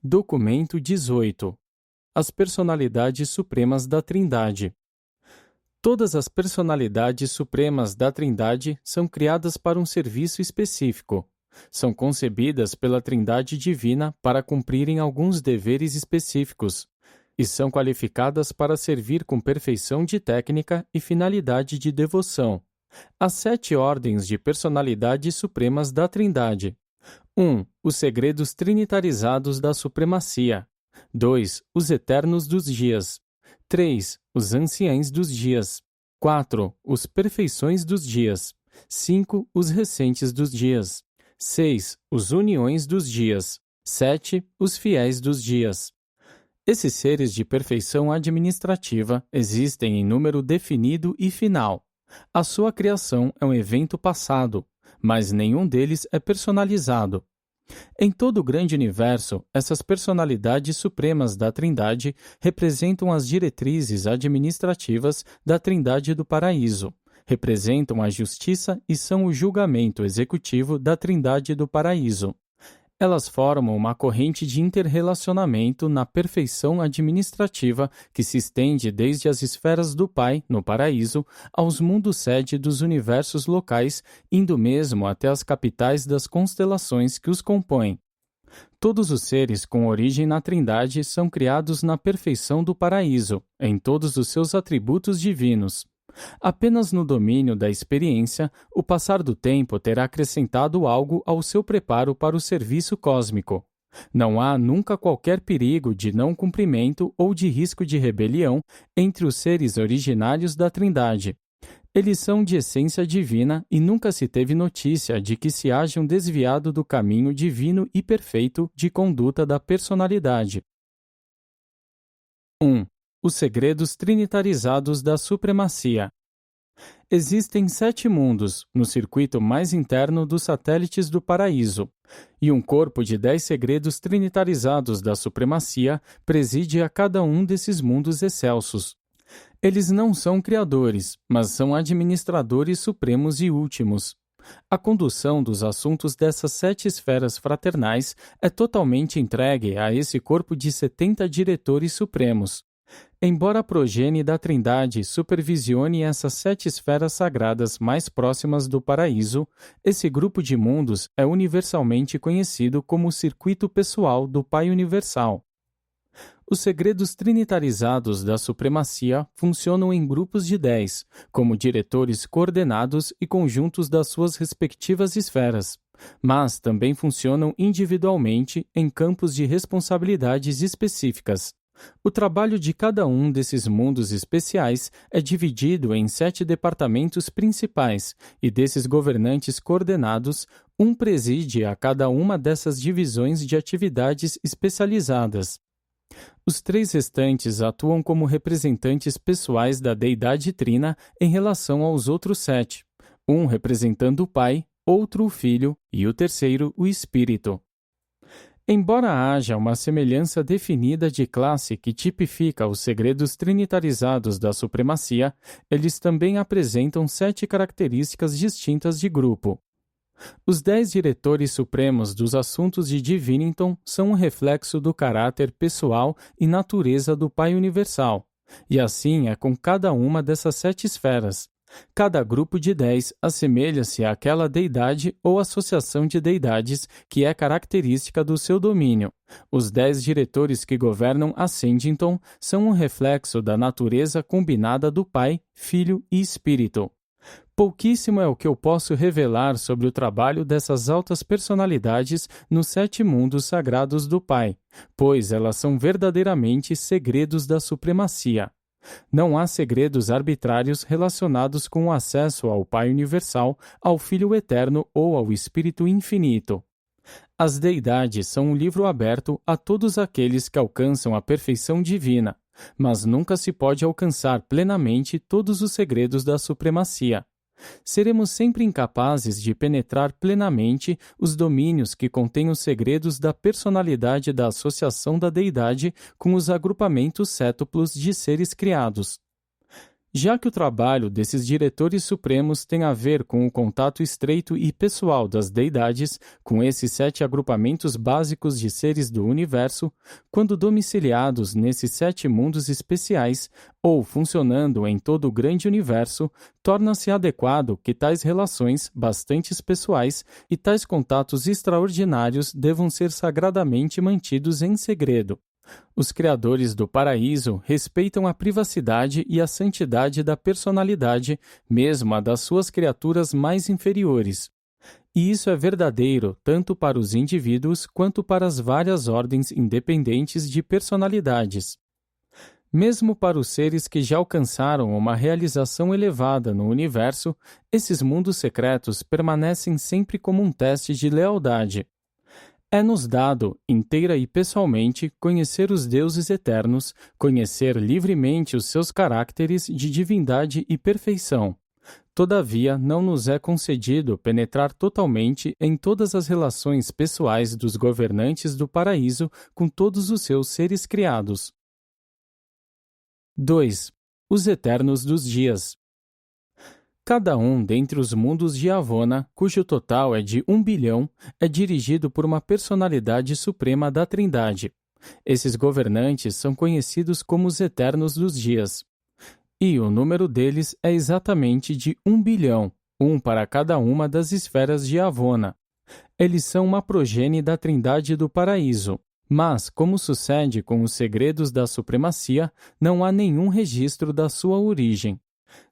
Documento 18. As personalidades supremas da Trindade. Todas as personalidades supremas da Trindade são criadas para um serviço específico. São concebidas pela Trindade Divina para cumprirem alguns deveres específicos, e são qualificadas para servir com perfeição de técnica e finalidade de devoção. As 7 ordens de personalidades supremas da Trindade. 1. Os segredos trinitarizados da supremacia. 2. Os eternos dos dias. 3. Os anciães dos dias. 4. Os perfeições dos dias. 5. Os recentes dos dias. 6. Os uniões dos dias. 7. Os fiéis dos dias. Esses seres de perfeição administrativa existem em número definido e final. A sua criação é um evento passado, mas nenhum deles é personalizado. Em todo o grande universo, essas personalidades supremas da Trindade representam as diretrizes administrativas da Trindade do Paraíso, representam a justiça e são o julgamento executivo da Trindade do Paraíso. Elas formam uma corrente de interrelacionamento na perfeição administrativa que se estende desde as esferas do Pai, no Paraíso, aos mundos-sede dos universos locais, indo mesmo até as capitais das constelações que os compõem. Todos os seres com origem na Trindade são criados na perfeição do Paraíso, em todos os seus atributos divinos. Apenas no domínio da experiência, o passar do tempo terá acrescentado algo ao seu preparo para o serviço cósmico. Não há nunca qualquer perigo de não cumprimento ou de risco de rebelião entre os seres originários da Trindade. Eles são de essência divina e nunca se teve notícia de que se hajam desviado do caminho divino e perfeito de conduta da personalidade. 1. Os segredos trinitarizados da supremacia. Existem 7 mundos, no circuito mais interno dos satélites do Paraíso, e um corpo de 10 segredos trinitarizados da supremacia preside a cada um desses mundos excelsos. Eles não são criadores, mas são administradores supremos e últimos. A condução dos assuntos dessas 7 esferas fraternais é totalmente entregue a esse corpo de 70 diretores supremos. Embora a progenie da Trindade supervisione essas 7 esferas sagradas mais próximas do paraíso, esse grupo de mundos é universalmente conhecido como o circuito pessoal do Pai Universal. Os segredos trinitarizados da supremacia funcionam em grupos de 10, como diretores coordenados e conjuntos das suas respectivas esferas, mas também funcionam individualmente em campos de responsabilidades específicas. O trabalho de cada um desses mundos especiais é dividido em 7 departamentos principais, e desses governantes coordenados, um preside a cada uma dessas divisões de atividades especializadas. Os 3 restantes atuam como representantes pessoais da deidade trina em relação aos outros 7, um representando o Pai, outro o Filho e o terceiro o Espírito. Embora haja uma semelhança definida de classe que tipifica os segredos trinitarizados da supremacia, eles também apresentam 7 características distintas de grupo. Os 10 diretores supremos dos assuntos de Divinington são um reflexo do caráter pessoal e natureza do Pai Universal, e assim é com cada uma dessas 7 esferas. Cada grupo de 10 assemelha-se àquela deidade ou associação de deidades que é característica do seu domínio. Os 10 diretores que governam Ascendington são um reflexo da natureza combinada do Pai, Filho e Espírito. Pouquíssimo é o que eu posso revelar sobre o trabalho dessas altas personalidades nos 7 mundos sagrados do Pai, pois elas são verdadeiramente segredos da supremacia. Não há segredos arbitrários relacionados com o acesso ao Pai Universal, ao Filho Eterno ou ao Espírito Infinito. As deidades são um livro aberto a todos aqueles que alcançam a perfeição divina, mas nunca se pode alcançar plenamente todos os segredos da supremacia. Seremos sempre incapazes de penetrar plenamente os domínios que contêm os segredos da personalidade da associação da deidade com os agrupamentos cétuplos de seres criados. Já que o trabalho desses diretores supremos tem a ver com o contato estreito e pessoal das deidades com esses 7 agrupamentos básicos de seres do universo, quando domiciliados nesses 7 mundos especiais ou funcionando em todo o grande universo, torna-se adequado que tais relações bastante pessoais e tais contatos extraordinários devam ser sagradamente mantidos em segredo. Os criadores do paraíso respeitam a privacidade e a santidade da personalidade, mesmo a das suas criaturas mais inferiores. E isso é verdadeiro tanto para os indivíduos quanto para as várias ordens independentes de personalidades. Mesmo para os seres que já alcançaram uma realização elevada no universo, esses mundos secretos permanecem sempre como um teste de lealdade. É-nos dado, inteira e pessoalmente, conhecer os deuses eternos, conhecer livremente os seus caracteres de divindade e perfeição. Todavia, não nos é concedido penetrar totalmente em todas as relações pessoais dos governantes do paraíso com todos os seus seres criados. 2. Os Eternos dos Dias. Cada um dentre os mundos de Avona, cujo total é de 1 bilhão, é dirigido por uma personalidade suprema da Trindade. Esses governantes são conhecidos como os Eternos dos Dias. E o número deles é exatamente de 1 bilhão, um para cada uma das esferas de Avona. Eles são uma progenie da Trindade do Paraíso. Mas, como sucede com os segredos da supremacia, não há nenhum registro da sua origem.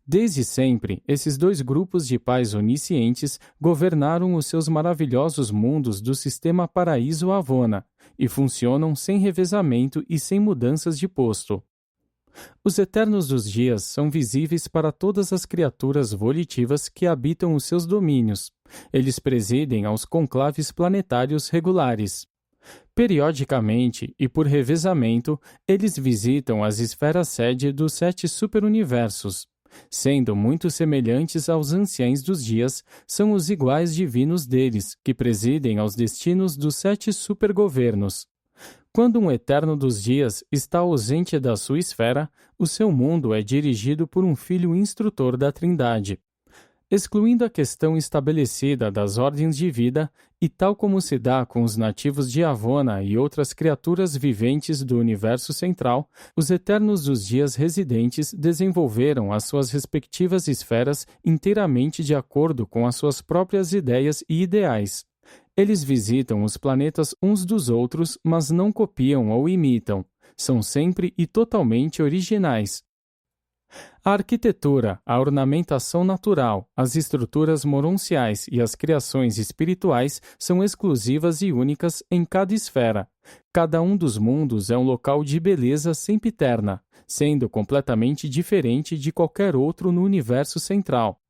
Desde sempre, esses 2 grupos de pais oniscientes governaram os seus maravilhosos mundos do sistema Paraíso-Avona e funcionam sem revezamento e sem mudanças de posto. Os Eternos dos Dias são visíveis para todas as criaturas volitivas que habitam os seus domínios. Eles presidem aos conclaves planetários regulares. Periodicamente e por revezamento, eles visitam as esferas sede dos 7 superuniversos. Sendo muito semelhantes aos anciães dos dias, são os iguais divinos deles, que presidem aos destinos dos 7 supergovernos. Quando um Eterno dos Dias está ausente da sua esfera, o seu mundo é dirigido por um filho instrutor da Trindade. Excluindo a questão estabelecida das ordens de vida, e tal como se dá com os nativos de Avona e outras criaturas viventes do universo central, os Eternos dos Dias residentes desenvolveram as suas respectivas esferas inteiramente de acordo com as suas próprias ideias e ideais. Eles visitam os planetas uns dos outros, mas não copiam ou imitam. São sempre e totalmente originais. A arquitetura, a ornamentação natural, as estruturas moronciais e as criações espirituais são exclusivas e únicas em cada esfera. Cada um dos mundos é um local de beleza sempiterna, sendo completamente diferente de qualquer outro no universo central.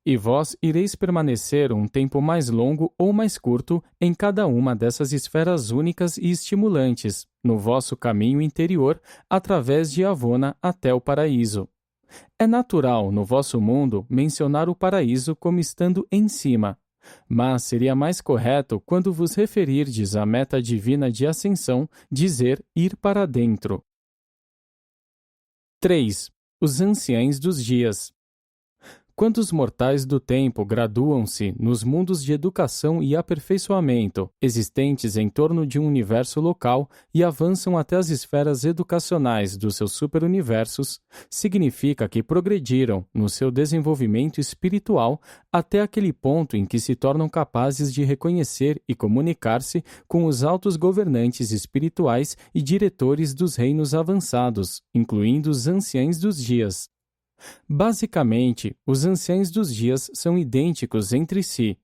E vós ireis permanecer um tempo mais longo ou mais curto em cada uma dessas esferas únicas e estimulantes, no vosso caminho interior, através de Avona até o paraíso. É natural, no vosso mundo, mencionar o paraíso como estando em cima, mas seria mais correto, quando vos referirdes à meta divina de ascensão, dizer ir para dentro. 3. Os anciães dos dias. Quando os mortais do tempo graduam-se nos mundos de educação e aperfeiçoamento, existentes em torno de um universo local, e avançam até as esferas educacionais dos seus superuniversos, significa que progrediram no seu desenvolvimento espiritual até aquele ponto em que se tornam capazes de reconhecer e comunicar-se com os altos governantes espirituais e diretores dos reinos avançados, incluindo os anciães dos dias. Basicamente, os anciães dos dias são idênticos entre si.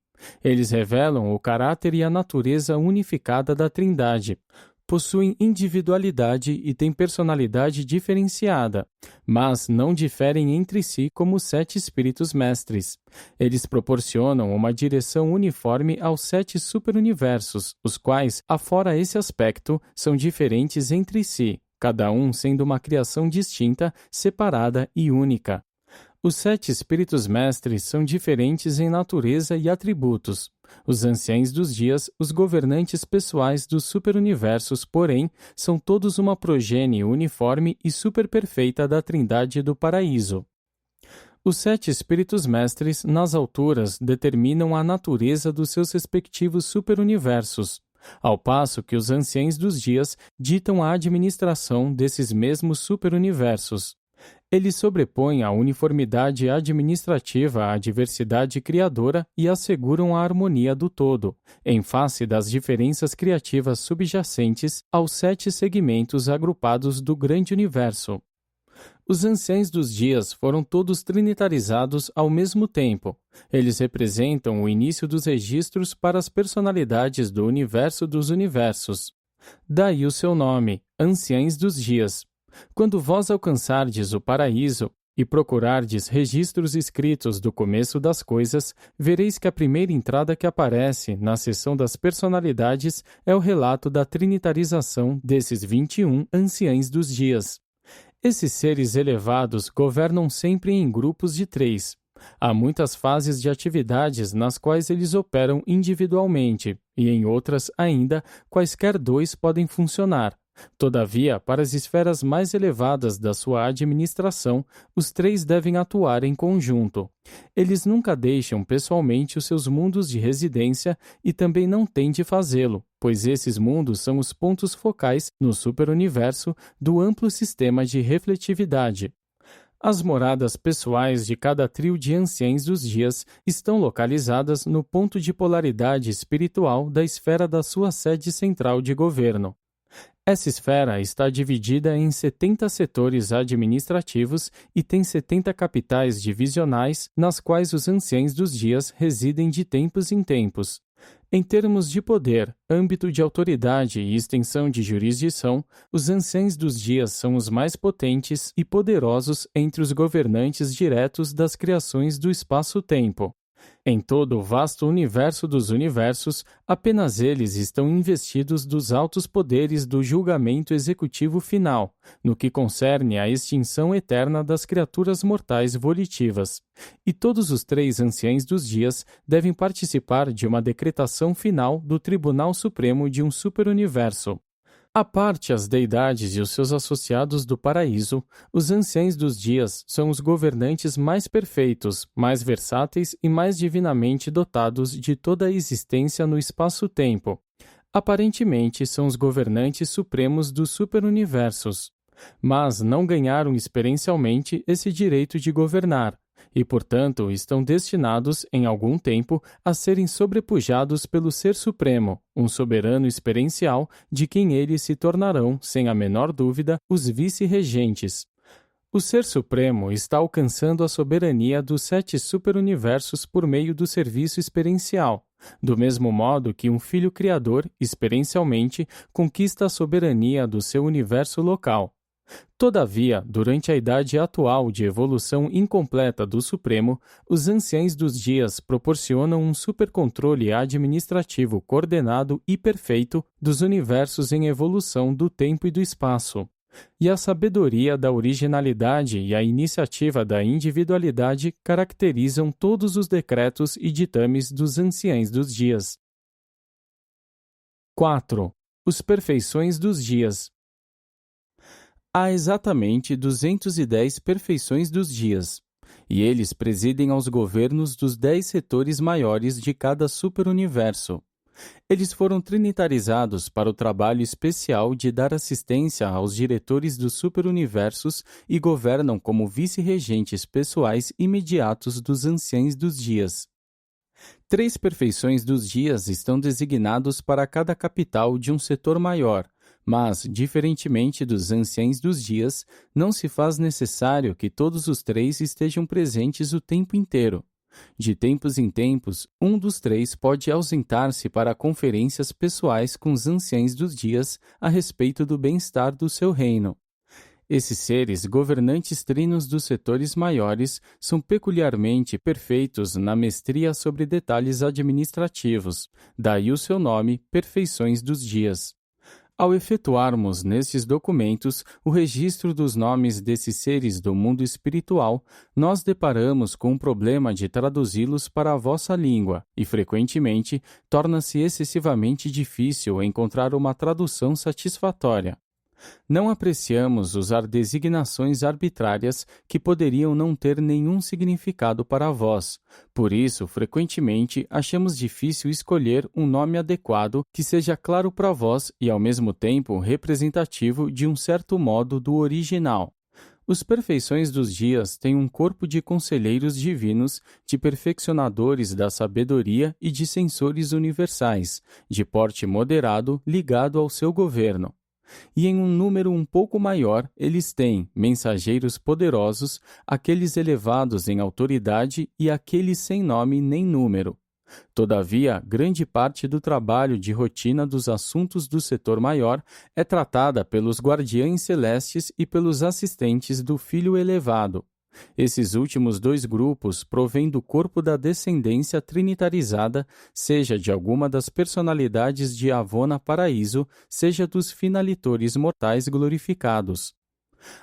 Eles revelam o caráter e a natureza unificada da Trindade. Possuem individualidade e têm personalidade diferenciada, mas não diferem entre si como os 7 espíritos mestres. Eles proporcionam uma direção uniforme aos 7 superuniversos, os quais, afora esse aspecto, são diferentes entre si, cada um sendo uma criação distinta, separada e única. Os 7 espíritos mestres são diferentes em natureza e atributos. Os anciães dos dias, os governantes pessoais dos superuniversos, porém, são todos uma progenie uniforme e superperfeita da Trindade do Paraíso. Os 7 espíritos mestres, nas alturas, determinam a natureza dos seus respectivos superuniversos, ao passo que os anciães dos dias ditam a administração desses mesmos superuniversos. Eles sobrepõem a uniformidade administrativa à diversidade criadora e asseguram a harmonia do todo, em face das diferenças criativas subjacentes aos 7 segmentos agrupados do grande universo. Os anciães dos dias foram todos trinitarizados ao mesmo tempo. Eles representam o início dos registros para as personalidades do universo dos universos. Daí o seu nome, Anciães dos Dias. Quando vós alcançardes o paraíso e procurardes registros escritos do começo das coisas, vereis que a primeira entrada que aparece na seção das personalidades é o relato da trinitarização desses 21 anciães dos dias. Esses seres elevados governam sempre em grupos de 3. Há muitas fases de atividades nas quais eles operam individualmente, e em outras ainda, quaisquer 2 podem funcionar. Todavia, para as esferas mais elevadas da sua administração, os 3 devem atuar em conjunto. Eles nunca deixam pessoalmente os seus mundos de residência e também não têm de fazê-lo, pois esses mundos são os pontos focais no superuniverso do amplo sistema de refletividade. As moradas pessoais de cada trio de anciães dos dias estão localizadas no ponto de polaridade espiritual da esfera da sua sede central de governo. Essa esfera está dividida em 70 setores administrativos e tem 70 capitais divisionais, nas quais os anciães dos dias residem de tempos em tempos. Em termos de poder, âmbito de autoridade e extensão de jurisdição, os anciães dos dias são os mais potentes e poderosos entre os governantes diretos das criações do espaço-tempo. Em todo o vasto universo dos universos, apenas eles estão investidos dos altos poderes do julgamento executivo final, no que concerne à extinção eterna das criaturas mortais volitivas. E todos os 3 anciães dos dias devem participar de uma decretação final do Tribunal Supremo de um superuniverso. À parte as deidades e os seus associados do paraíso, os anciães dos dias são os governantes mais perfeitos, mais versáteis e mais divinamente dotados de toda a existência no espaço-tempo. Aparentemente, são os governantes supremos dos superuniversos, mas não ganharam experiencialmente esse direito de governar, e, portanto, estão destinados, em algum tempo, a serem sobrepujados pelo Ser Supremo, um soberano experiencial de quem eles se tornarão, sem a menor dúvida, os vice-regentes. O Ser Supremo está alcançando a soberania dos 7 superuniversos por meio do serviço experiencial, do mesmo modo que um filho criador, experiencialmente, conquista a soberania do seu universo local. Todavia, durante a idade atual de evolução incompleta do Supremo, os anciães dos dias proporcionam um supercontrole administrativo coordenado e perfeito dos universos em evolução do tempo e do espaço. E a sabedoria da originalidade e a iniciativa da individualidade caracterizam todos os decretos e ditames dos anciães dos dias. 4. Os perfeições dos dias. Há exatamente 210 perfeições dos dias, e eles presidem aos governos dos 10 setores maiores de cada superuniverso. Eles foram trinitarizados para o trabalho especial de dar assistência aos diretores dos superuniversos e governam como vice-regentes pessoais imediatos dos anciães dos dias. 3 perfeições dos dias estão designados para cada capital de um setor maior, mas, diferentemente dos anciães dos dias, não se faz necessário que todos os 3 estejam presentes o tempo inteiro. De tempos em tempos, um dos 3 pode ausentar-se para conferências pessoais com os anciães dos dias a respeito do bem-estar do seu reino. Esses seres, governantes trinos dos setores maiores, são peculiarmente perfeitos na mestria sobre detalhes administrativos, daí o seu nome, Perfeições dos Dias. Ao efetuarmos nestes documentos o registro dos nomes desses seres do mundo espiritual, nós deparamos com o problema de traduzi-los para a vossa língua e, frequentemente, torna-se excessivamente difícil encontrar uma tradução satisfatória. Não apreciamos usar designações arbitrárias que poderiam não ter nenhum significado para vós. Por isso, frequentemente, achamos difícil escolher um nome adequado que seja claro para vós e, ao mesmo tempo, representativo de um certo modo do original. Os perfeições dos dias têm um corpo de conselheiros divinos, de perfeccionadores da sabedoria e de censores universais, de porte moderado ligado ao seu governo. E em um número um pouco maior, eles têm mensageiros poderosos, aqueles elevados em autoridade e aqueles sem nome nem número. Todavia, grande parte do trabalho de rotina dos assuntos do setor maior é tratada pelos guardiães celestes e pelos assistentes do Filho Elevado. Esses últimos dois grupos provêm do corpo da descendência trinitarizada, seja de alguma das personalidades de Avona Paraíso, seja dos finalitores mortais glorificados.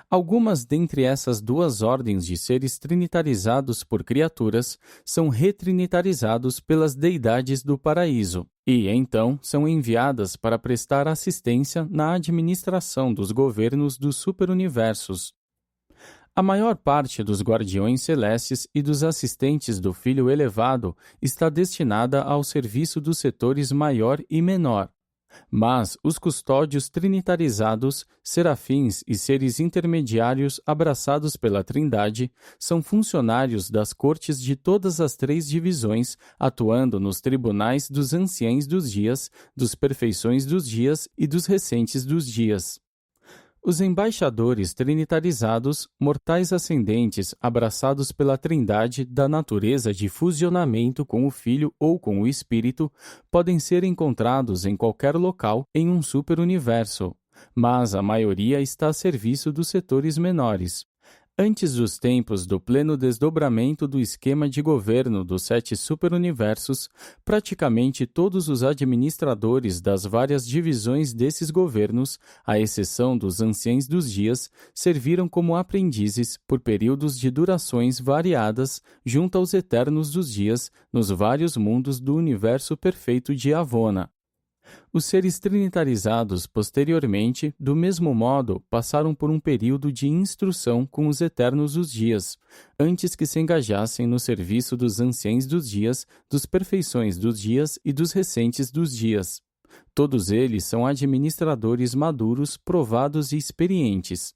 Algumas dentre essas duas ordens de seres trinitarizados por criaturas são retrinitarizados pelas deidades do paraíso, e então são enviadas para prestar assistência na administração dos governos dos superuniversos. A maior parte dos guardiões celestes e dos assistentes do Filho Elevado está destinada ao serviço dos setores maior e menor. Mas os custódios trinitarizados, serafins e seres intermediários abraçados pela Trindade são funcionários das cortes de todas as três divisões, atuando nos tribunais dos anciães dos dias, dos perfeições dos dias e dos recentes dos dias. Os embaixadores trinitarizados, mortais ascendentes abraçados pela Trindade da natureza de fusionamento com o Filho ou com o Espírito, podem ser encontrados em qualquer local em um superuniverso, mas a maioria está a serviço dos setores menores. Antes dos tempos do pleno desdobramento do esquema de governo dos 7 superuniversos, praticamente todos os administradores das várias divisões desses governos, à exceção dos anciães dos dias, serviram como aprendizes por períodos de durações variadas junto aos eternos dos dias nos vários mundos do universo perfeito de Avona. Os seres trinitarizados, posteriormente, do mesmo modo, passaram por um período de instrução com os Eternos dos Dias, antes que se engajassem no serviço dos Anciães dos Dias, dos Perfeições dos Dias e dos Recentes dos Dias. Todos eles são administradores maduros, provados e experientes.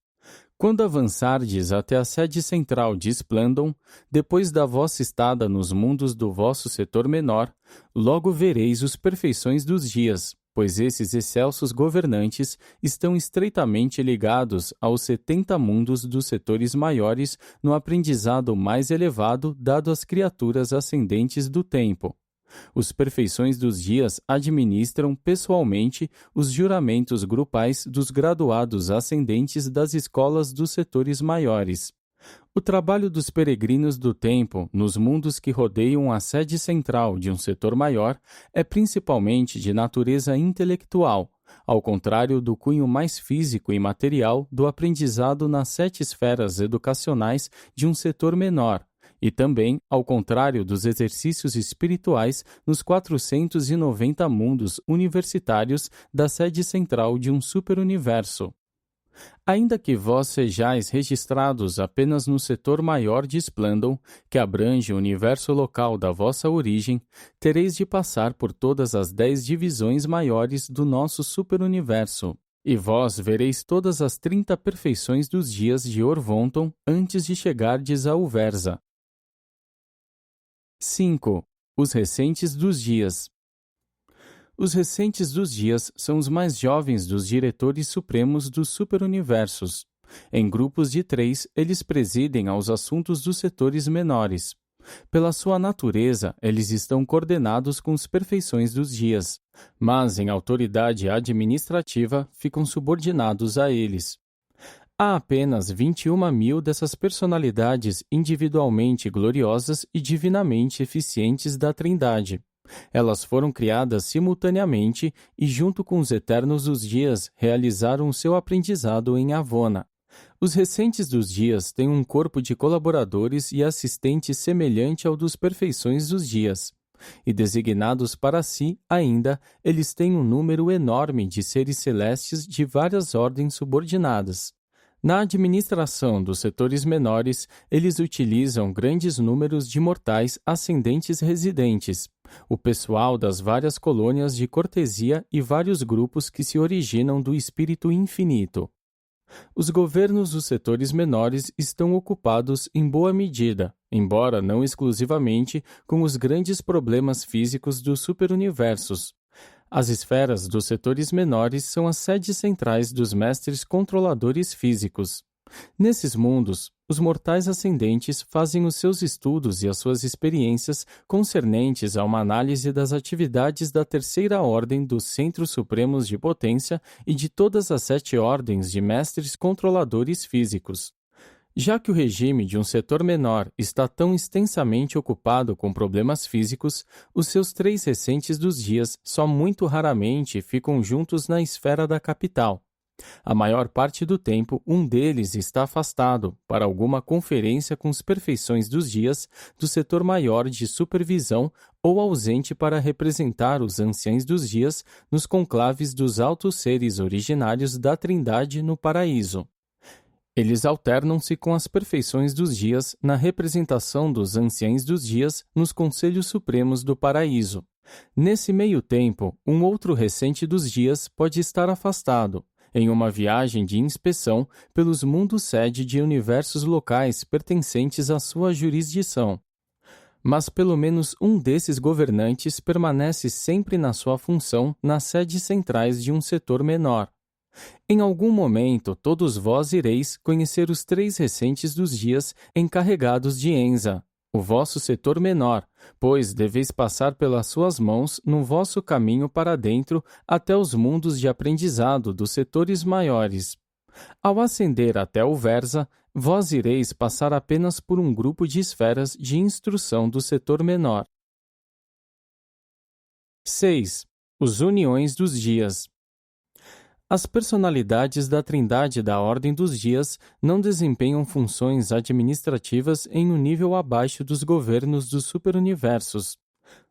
Quando avançardes até a sede central de Splandon, depois da vossa estada nos mundos do vosso setor menor, logo vereis os Perfeições dos Dias, pois esses excelsos governantes estão estreitamente ligados aos 70 mundos dos setores maiores no aprendizado mais elevado dado às criaturas ascendentes do tempo. Os Perfeições dos Dias administram pessoalmente os juramentos grupais dos graduados ascendentes das escolas dos setores maiores. O trabalho dos peregrinos do tempo nos mundos que rodeiam a sede central de um setor maior é principalmente de natureza intelectual, ao contrário do cunho mais físico e material do aprendizado nas 7 esferas educacionais de um setor menor, e também, ao contrário dos exercícios espirituais nos 490 mundos universitários da sede central de um superuniverso. Ainda que vós sejais registrados apenas no setor maior de Splandon, que abrange o universo local da vossa origem, tereis de passar por todas as 10 divisões maiores do nosso superuniverso. E vós vereis todas as 30 perfeições dos dias de Orvonton antes de chegardes a Uversa. 5. Os recentes dos dias. Os recentes dos dias são os mais jovens dos diretores supremos dos superuniversos. Em grupos de 3, eles presidem aos assuntos dos setores menores. Pela sua natureza, eles estão coordenados com as perfeições dos dias, mas em autoridade administrativa ficam subordinados a eles. Há apenas 21.000 dessas personalidades individualmente gloriosas e divinamente eficientes da Trindade. Elas foram criadas simultaneamente e, junto com os Eternos dos Dias, realizaram o seu aprendizado em Avona. Os recentes dos dias têm um corpo de colaboradores e assistentes semelhante ao dos Perfeições dos Dias. e designados para si, ainda, eles têm um número enorme de seres celestes de várias ordens subordinadas. Na administração dos setores menores, eles utilizam grandes números de mortais ascendentes residentes, o pessoal das várias colônias de cortesia e vários grupos que se originam do espírito infinito. Os governos dos setores menores estão ocupados em boa medida, embora não exclusivamente, com os grandes problemas físicos dos superuniversos. As esferas dos setores menores são as sedes centrais dos mestres controladores físicos. Nesses mundos, os mortais ascendentes fazem os seus estudos e as suas experiências concernentes a uma análise das atividades da terceira ordem dos Centros Supremos de Potência e de todas as 7 ordens de mestres controladores físicos. Já que o regime de um setor menor está tão extensamente ocupado com problemas físicos, os seus 3 recentes dos dias só muito raramente ficam juntos na esfera da capital. A maior parte do tempo, um deles está afastado para alguma conferência com as perfeições dos dias do setor maior de supervisão ou ausente para representar os anciãos dos dias nos conclaves dos altos seres originários da Trindade no paraíso. Eles alternam-se com as perfeições dos dias na representação dos anciãos dos dias nos conselhos supremos do paraíso. Nesse meio tempo, um outro recente dos dias pode estar afastado, em uma viagem de inspeção pelos mundos sede de universos locais pertencentes à sua jurisdição. Mas pelo menos um desses governantes permanece sempre na sua função nas sedes centrais de um setor menor. Em algum momento, todos vós ireis conhecer os 3 recentes dos dias encarregados de Enza, o vosso setor menor, pois deveis passar pelas suas mãos no vosso caminho para dentro até os mundos de aprendizado dos setores maiores. Ao ascender até o Versa, vós ireis passar apenas por um grupo de esferas de instrução do setor menor. 6. Os Uniões dos Dias. As personalidades da Trindade da Ordem dos Dias não desempenham funções administrativas em um nível abaixo dos governos dos superuniversos.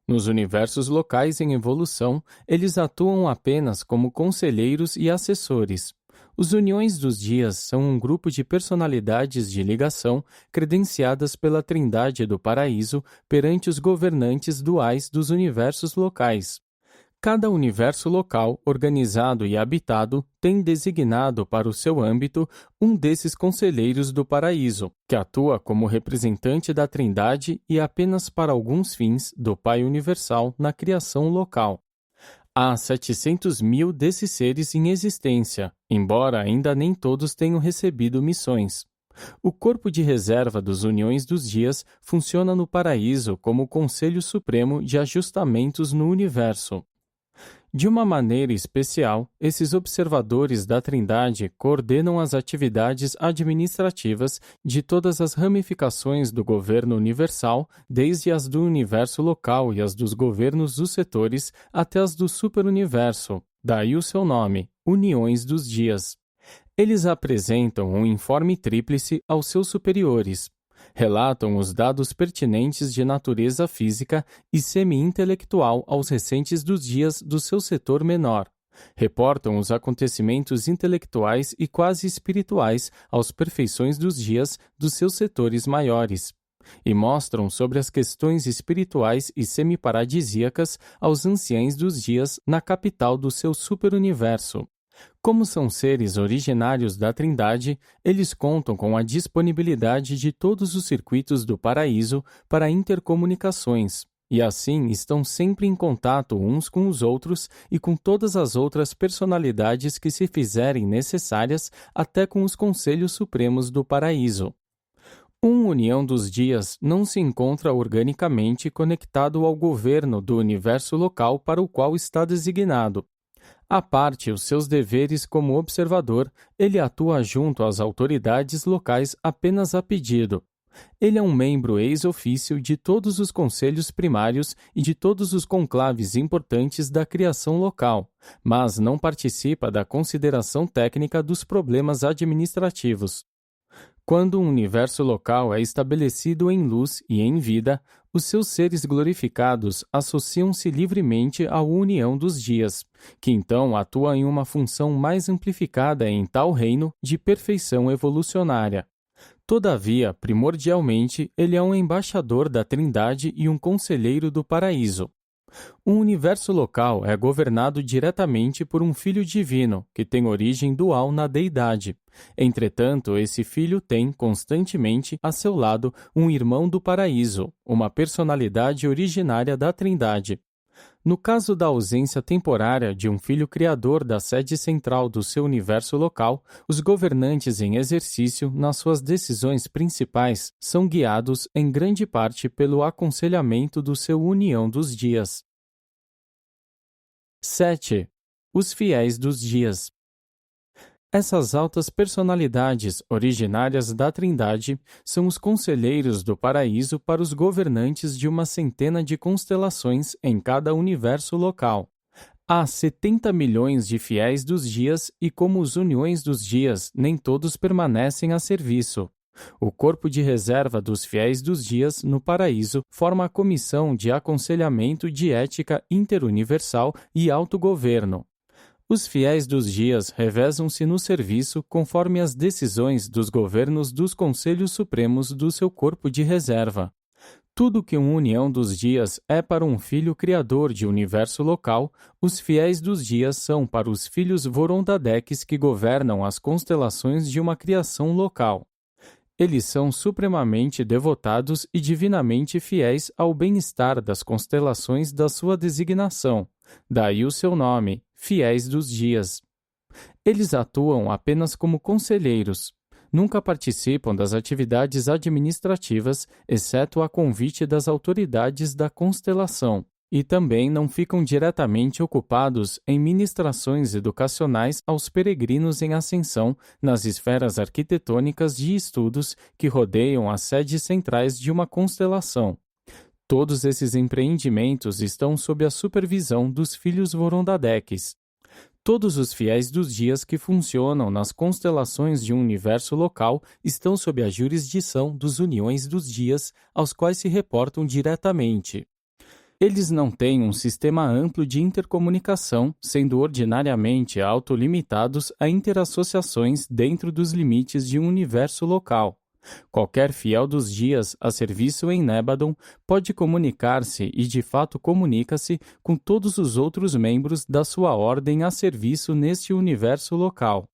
Nos universos locais em evolução, eles atuam apenas como conselheiros e assessores. Os Uniões dos Dias são um grupo de personalidades de ligação credenciadas pela Trindade do Paraíso perante os governantes duais dos universos locais. Cada universo local, organizado e habitado, tem designado para o seu âmbito um desses conselheiros do paraíso, que atua como representante da Trindade e apenas para alguns fins do Pai Universal na criação local. Há 700.000 desses seres em existência, embora ainda nem todos tenham recebido missões. O corpo de reserva dos Uniões dos Dias funciona no paraíso como o Conselho Supremo de Ajustamentos no Universo. De uma maneira especial, esses observadores da Trindade coordenam as atividades administrativas de todas as ramificações do governo universal, desde as do universo local e as dos governos dos setores até as do superuniverso, daí o seu nome, Uniões dos Dias. Eles apresentam um informe tríplice aos seus superiores. Relatam os dados pertinentes de natureza física e semi-intelectual aos recentes dos dias do seu setor menor. Reportam os acontecimentos intelectuais e quase espirituais aos perfeições dos dias dos seus setores maiores. E mostram sobre as questões espirituais e semi-paradisíacas aos anciãos dos dias na capital do seu superuniverso. Como são seres originários da Trindade, eles contam com a disponibilidade de todos os circuitos do paraíso para intercomunicações, e assim estão sempre em contato uns com os outros e com todas as outras personalidades que se fizerem necessárias, até com os conselhos supremos do paraíso. União dos Dias não se encontra organicamente conectado ao governo do universo local para o qual está designado. À parte os seus deveres como observador, ele atua junto às autoridades locais apenas a pedido. Ele é um membro ex-ofício de todos os conselhos primários e de todos os conclaves importantes da criação local, mas não participa da consideração técnica dos problemas administrativos. Quando um universo local é estabelecido em luz e em vida, os seus seres glorificados associam-se livremente à união dos dias, que então atua em uma função mais amplificada em tal reino de perfeição evolucionária. Todavia, primordialmente, ele é um embaixador da Trindade e um conselheiro do paraíso. Um universo local é governado diretamente por um filho divino, que tem origem dual na deidade. Entretanto, esse filho tem, constantemente, a seu lado, um irmão do paraíso, uma personalidade originária da Trindade. No caso da ausência temporária de um filho criador da sede central do seu universo local, os governantes em exercício, nas suas decisões principais, são guiados, em grande parte, pelo aconselhamento do seu União dos Dias. 7. Os fiéis dos dias. Essas altas personalidades, originárias da Trindade, são os conselheiros do paraíso para os governantes de uma centena de constelações em cada universo local. Há 70 milhões de fiéis dos dias e, como os uniões dos dias, nem todos permanecem a serviço. O corpo de reserva dos fiéis dos dias no paraíso forma a Comissão de Aconselhamento de Ética Interuniversal e Autogoverno. Os fiéis dos dias revezam-se no serviço conforme as decisões dos governos dos Conselhos Supremos do seu corpo de reserva. Tudo que uma união dos dias é para um filho criador de universo local, os fiéis dos dias são para os filhos Vorondadeques que governam as constelações de uma criação local. Eles são supremamente devotados e divinamente fiéis ao bem-estar das constelações da sua designação, daí o seu nome, Fiéis dos Dias. Eles atuam apenas como conselheiros, nunca participam das atividades administrativas, exceto a convite das autoridades da constelação, e também não ficam diretamente ocupados em ministrações educacionais aos peregrinos em ascensão nas esferas arquitetônicas de estudos que rodeiam as sedes centrais de uma constelação. Todos esses empreendimentos estão sob a supervisão dos filhos Vorondadeques. Todos os fiéis dos dias que funcionam nas constelações de um universo local estão sob a jurisdição dos uniões dos dias, aos quais se reportam diretamente. Eles não têm um sistema amplo de intercomunicação, sendo ordinariamente autolimitados a interassociações dentro dos limites de um universo local. Qualquer fiel dos dias a serviço em Nébadon pode comunicar-se e de fato comunica-se com todos os outros membros da sua ordem a serviço neste universo local.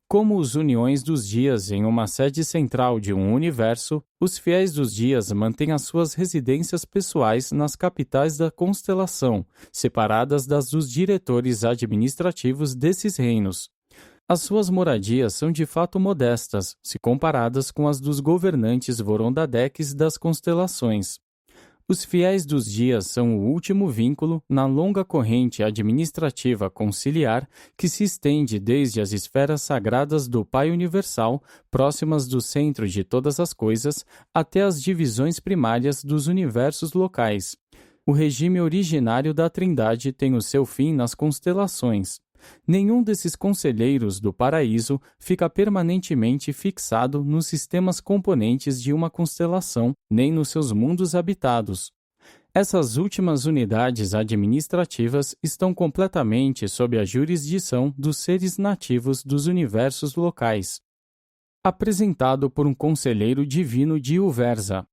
Como os uniões dos dias em uma sede central de um universo, os fiéis dos dias mantêm as suas residências pessoais nas capitais da constelação, separadas das dos diretores administrativos desses reinos. As suas moradias são de fato modestas, se comparadas com as dos governantes Vorondadeques das constelações. Os fiéis dos dias são o último vínculo na longa corrente administrativa conciliar que se estende desde as esferas sagradas do Pai Universal, próximas do centro de todas as coisas, até as divisões primárias dos universos locais. O regime originário da Trindade tem o seu fim nas constelações. Nenhum desses conselheiros do paraíso fica permanentemente fixado nos sistemas componentes de uma constelação, nem nos seus mundos habitados. Essas últimas unidades administrativas estão completamente sob a jurisdição dos seres nativos dos universos locais. Apresentado por um conselheiro divino de Uversa.